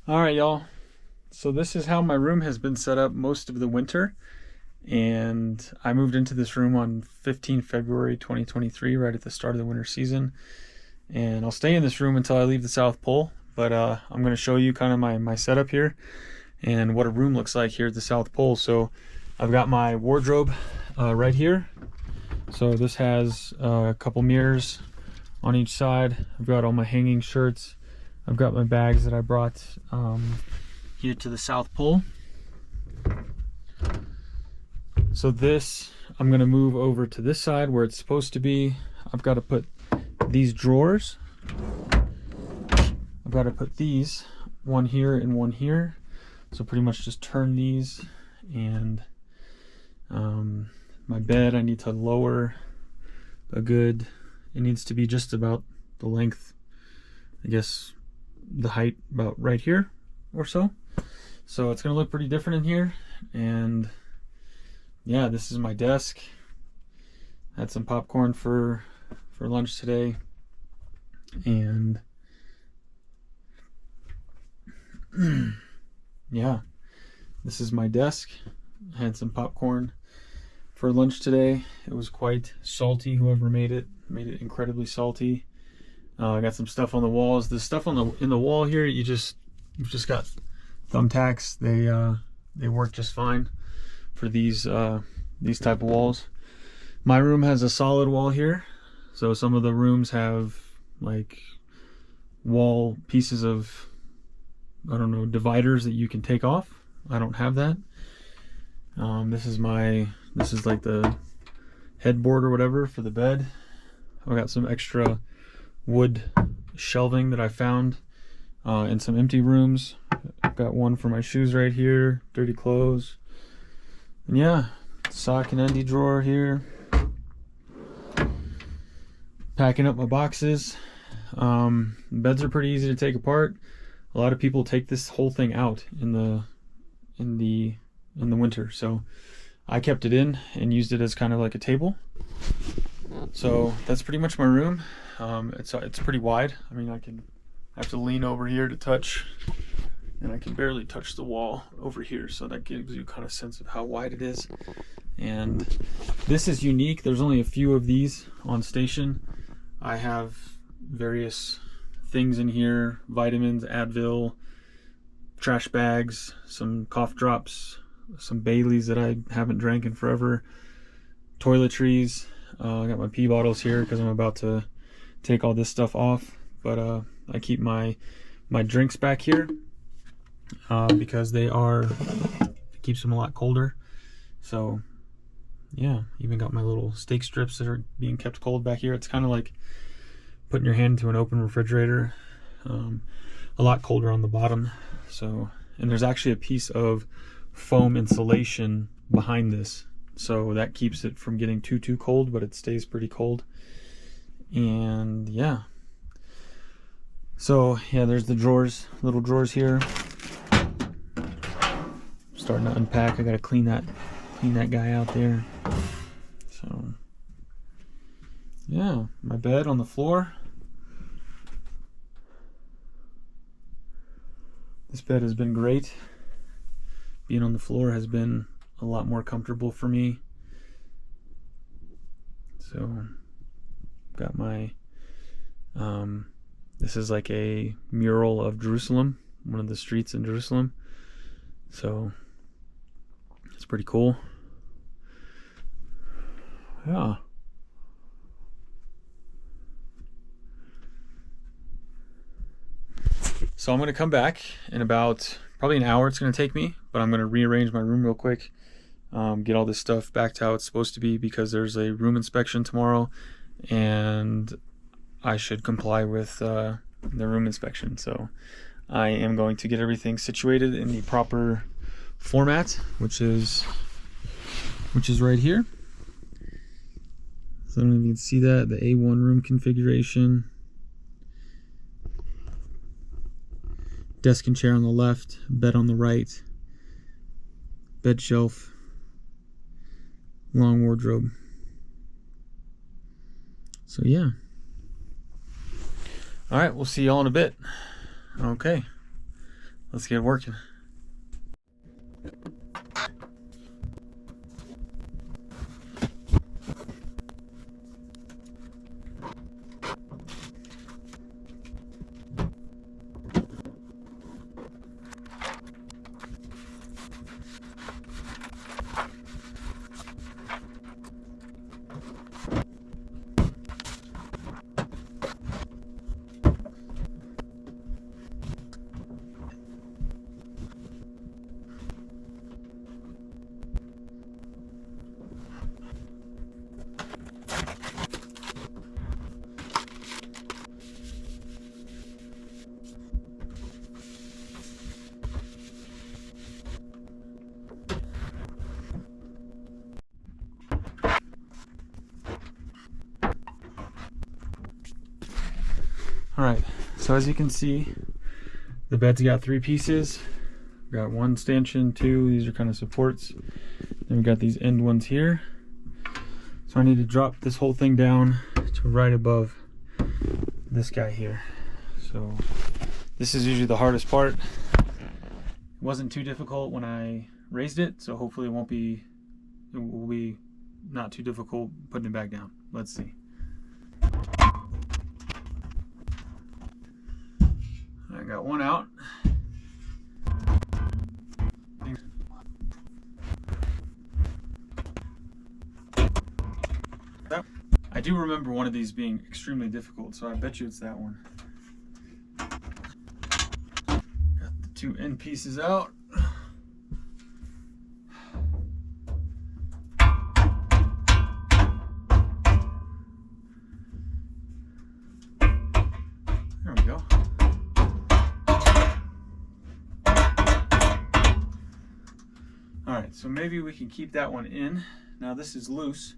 All right, y'all. So this is how my room has been set up most of the winter. And I moved into this room on 15 February 2023, right at the start of the winter season. And I'll stay in this room until I leave the South Pole. But I'm going to show you kind of my setup here and what a room looks like here at the South Pole. So I've got my wardrobe right here. So this has a couple mirrors on each side. I've got all my hanging shirts. I've got my bags that I brought here to the South Pole. So this, I'm gonna move over to this side where it's supposed to be. I've got to put these drawers. I've got to put these, one here and one here. So pretty much just turn these, and my bed I need to lower it needs to be just about the length, I guess the height about right here or so. So it's gonna look pretty different in here. And yeah, this is my desk. Had some popcorn for lunch today, and yeah, this is my desk. I had some popcorn for lunch today. It was quite salty. Whoever made it incredibly salty. I got some stuff on the walls. The stuff in the wall here, you've just got thumbtacks. They work just fine for these type of walls. My room has a solid wall here, so some of the rooms have like wall pieces of, I don't know, dividers that you can take off. I don't have that. This is like the headboard or whatever for the bed. I got some extra wood shelving that I found in some empty rooms. I've got one for my shoes right here, dirty clothes, and yeah, sock and undie drawer here. Packing up my boxes. Beds are pretty easy to take apart. A lot of people take this whole thing out in the winter, so I kept it in and used it as kind of like a table. So that's pretty much my room. It's pretty wide. I mean, I have to lean over here to touch, and I can barely touch the wall over here, so that gives you kind of a sense of how wide it is. And this is unique. There's only a few of these on station. I have various things in here: vitamins, Advil, trash bags, some cough drops, some Baileys that I haven't drank in forever, toiletries. I got my pee bottles here because I'm about to take all this stuff off, but I keep my drinks back here because it keeps them a lot colder. So yeah, even got my little steak strips that are being kept cold back here. It's kind of like putting your hand into an open refrigerator. A lot colder on the bottom. So, and there's actually a piece of foam insulation behind this, so that keeps it from getting too cold, but it stays pretty cold. And yeah, so yeah, there's the drawers, little drawers here. Starting to unpack. I gotta clean that guy out there. So yeah, my bed on the floor. This bed has been great. Being on the floor has been a lot more comfortable for me. So got my this is like a mural of Jerusalem, one of the streets in Jerusalem. So it's pretty cool. Yeah. So I'm going to come back in about probably an hour. It's going to take me, but I'm going to rearrange my room real quick, get all this stuff back to how it's supposed to be, because there's a room inspection tomorrow, and I should comply with the room inspection. So I am going to get everything situated in the proper format, which is right here. So I don't know if you can see that, the A1 room configuration. Desk and chair on the left, bed on the right, bed shelf, long wardrobe. So yeah. All right, we'll see y'all in a bit. Okay, let's get working. Alright, so as you can see, the bed's got 3 pieces. We've got 1 stanchion, 2, these are kind of supports. Then we've got these end ones here. So I need to drop this whole thing down to right above this guy here. So this is usually the hardest part. It wasn't too difficult when I raised it, so hopefully it will be not too difficult putting it back down. Let's see. I got 1 out. I do remember one of these being extremely difficult, so I bet you it's that one. Got the 2 end pieces out. There we go. Alright, so maybe we can keep that one in. Now this is loose.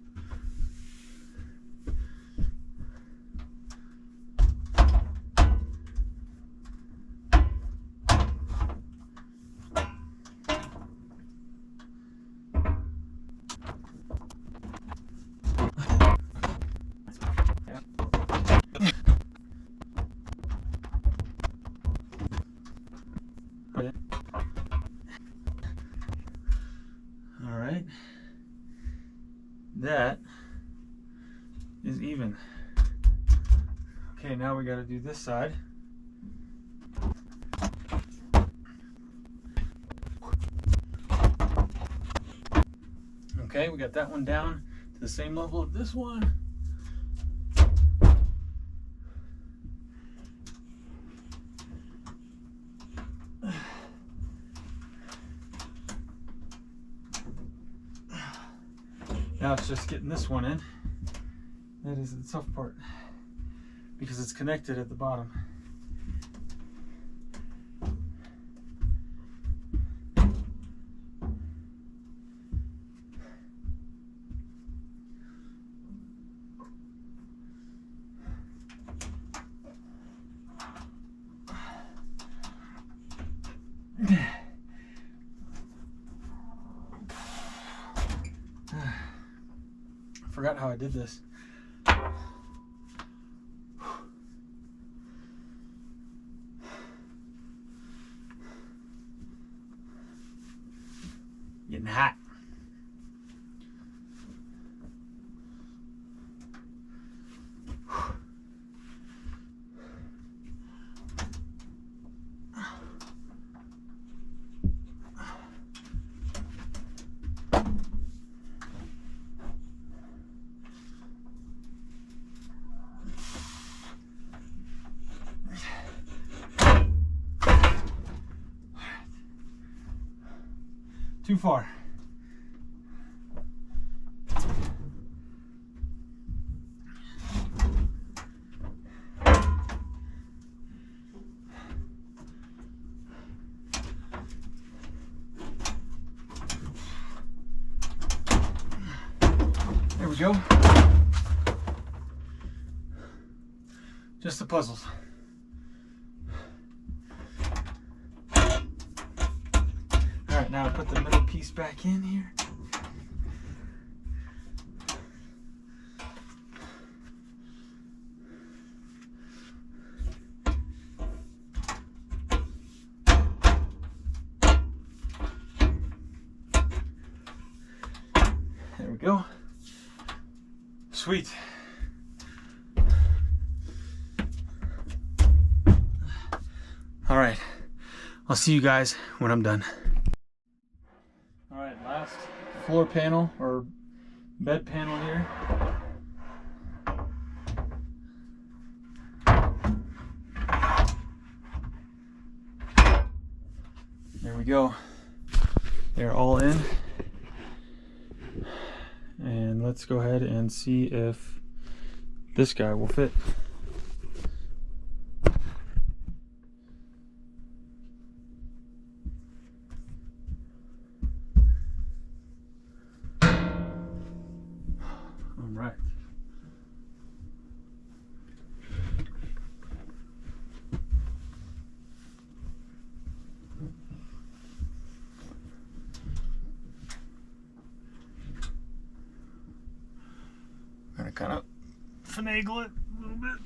Alright, that is even. Okay, now we got to do this side. Okay, we got that one down to the same level of this one. Now it's just getting this one in. That is the tough part because it's connected at the bottom. I forgot how I did this. Getting hot. Too far. There we go. Just the puzzles. Alright, now I put the middle piece back in here. go. Sweet. All right, I'll see you guys when I'm done. All right, last floor panel or bed panel here. There we go. They're all in. And let's go ahead and see if this guy will fit. All right. Gonna kind of finagle it a little bit.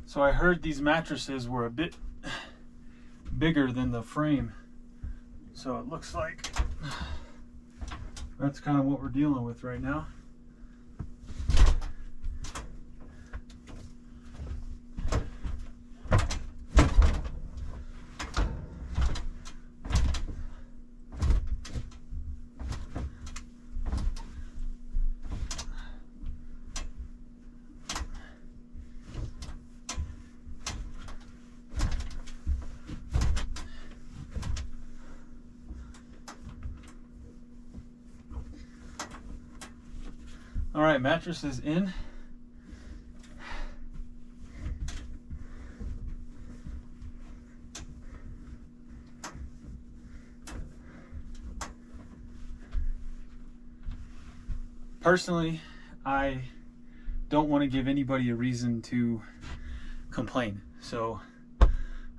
So I heard these mattresses were a bit bigger than the frame. So it looks like that's kind of what we're dealing with right now. All right, mattress is in. Personally, I don't want to give anybody a reason to complain. So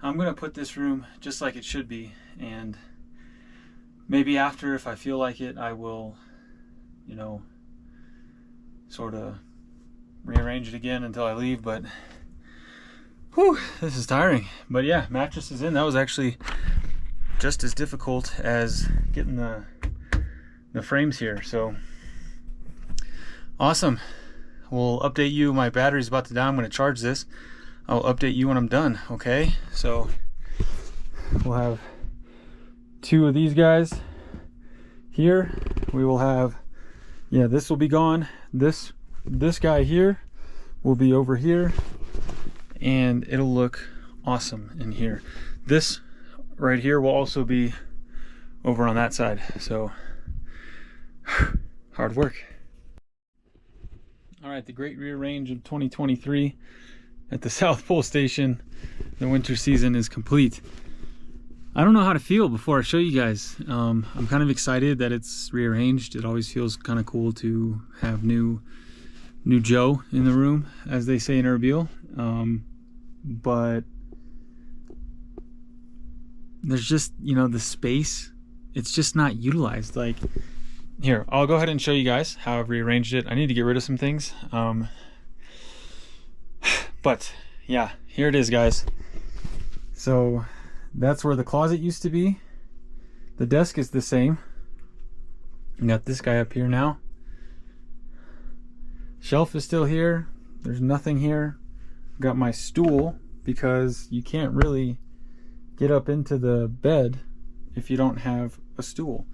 I'm going to put this room just like it should be, and maybe after, if I feel like it, I will, you know, sort of rearrange it again until I leave. But whew, this is tiring. But yeah, mattress is in. That was actually just as difficult as getting the frames here. So awesome. We'll update you. My battery's about to die. I'm going to charge this. I'll update you when I'm done. Okay, so we'll have two of these guys here. We will have, yeah, this will be gone. This guy here will be over here, and it'll look awesome in here. This right here will also be over on that side. So hard work. All right, the great rearrange of 2023 at the South Pole Station. The winter season is complete. I don't know how to feel before I show you guys. I'm kind of excited that it's rearranged. It always feels kind of cool to have new Joe in the room, as they say in Erbil. But there's just, you know, the space, it's just not utilized. Like, here, I'll go ahead and show you guys how I've rearranged it. I need to get rid of some things. But yeah, here it is, guys. So that's where the closet used to be. The desk is the same. I got this guy up here now. Shelf is still here. There's nothing here. Got my stool, because you can't really get up into the bed if you don't have a stool.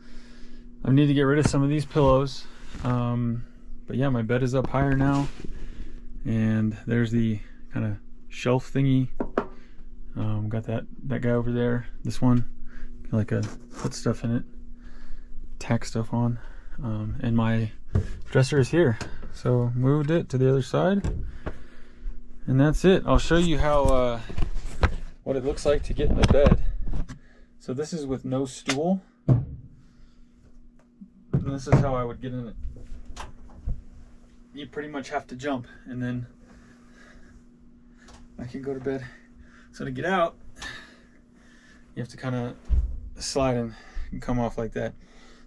I need to get rid of some of these pillows. But yeah, my bed is up higher now. And there's the kind of shelf thingy. Got that guy over there. This one, like put stuff in it, tack stuff on. And my dresser is here. So moved it to the other side. And that's it. I'll show you how what it looks like to get in the bed. So this is with no stool. And this is how I would get in it. You pretty much have to jump, and then I can go to bed. So to get out, you have to kind of slide and come off like that.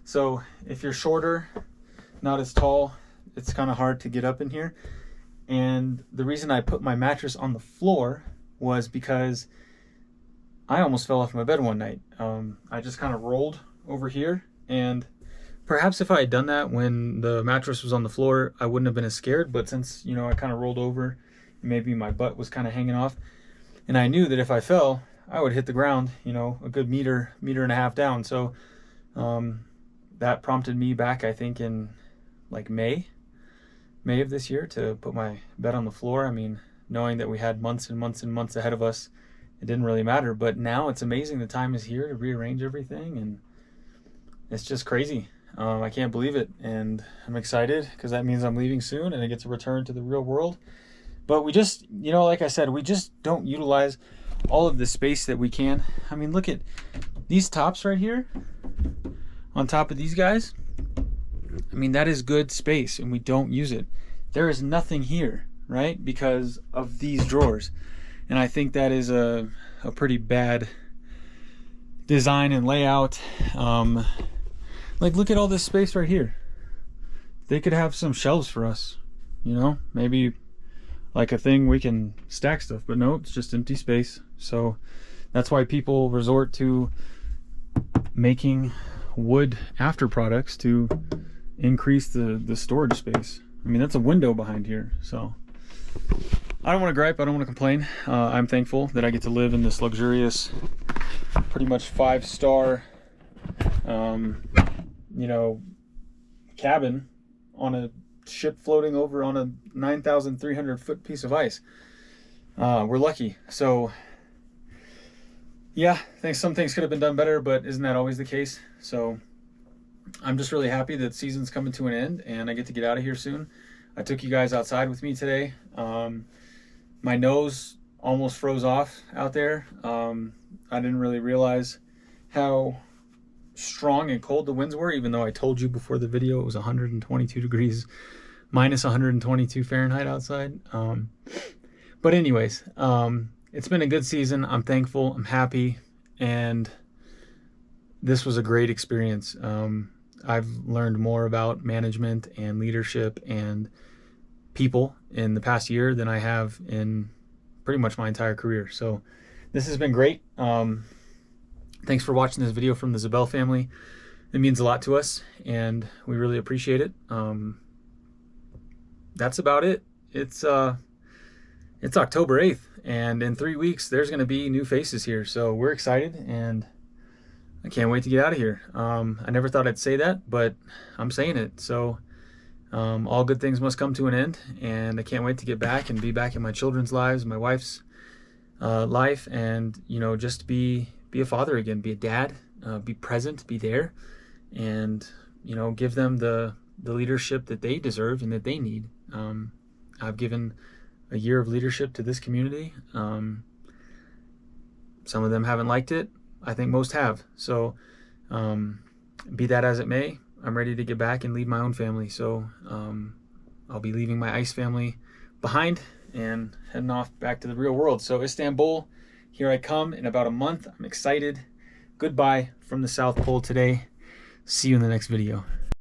So if you're shorter, not as tall, it's kind of hard to get up in here. And the reason I put my mattress on the floor was because I almost fell off my bed one night. I just kind of rolled over here, and perhaps if I had done that when the mattress was on the floor, I wouldn't have been as scared. But since, you know, I kind of rolled over, maybe my butt was kind of hanging off, and I knew that if I fell, I would hit the ground, you know, a good meter and a half down. So that prompted me back, I think, in like May of this year to put my bed on the floor. I mean, knowing that we had months and months and months ahead of us, it didn't really matter. But now it's amazing the time is here to rearrange everything, and it's just crazy. I can't believe it, and I'm excited because that means I'm leaving soon and I get to return to the real world. But we just, you know, like I said, we just don't utilize all of the space that we can. I mean, look at these tops right here on top of these guys. I mean, that is good space, and we don't use it. There is nothing here, right, because of these drawers. And I think that is a pretty bad design and layout. Like, look at all this space right here. They could have some shelves for us, you know, maybe like a thing we can stack stuff, but no, it's just empty space. So that's why people resort to making wood after products to increase the storage space. I mean, that's a window behind here. So I don't want to gripe, I don't want to complain. I'm thankful that I get to live in this luxurious, pretty much 5-star you know, cabin on a ship floating over on a 9,300 foot piece of ice. We're lucky. So yeah, I think some things could have been done better, but isn't that always the case? So I'm just really happy that season's coming to an end and I get to get out of here soon. I took you guys outside with me today. My nose almost froze off out there. I didn't really realize how strong and cold the winds were, even though I told you before the video it was 122 degrees, minus 122 Fahrenheit outside. But anyways, it's been a good season. I'm thankful, I'm happy, and this was a great experience. I've learned more about management and leadership and people in the past year than I have in pretty much my entire career. So this has been great. Thanks for watching this video from the Zabel family. It means a lot to us, and we really appreciate it. That's about it. It's October 8th, and in 3 weeks, there's going to be new faces here. So we're excited, and I can't wait to get out of here. I never thought I'd say that, but I'm saying it. So all good things must come to an end, and I can't wait to get back and be back in my children's lives, my wife's life, and, you know, just be a father again, be a dad, be present, be there, and, you know, give them the leadership that they deserve and that they need. I've given a year of leadership to this community. Some of them haven't liked it. I think most have. So be that as it may, I'm ready to get back and lead my own family. So I'll be leaving my ice family behind and heading off back to the real world. So Istanbul, here I come in about a month. I'm excited. Goodbye from the South Pole today. See you in the next video.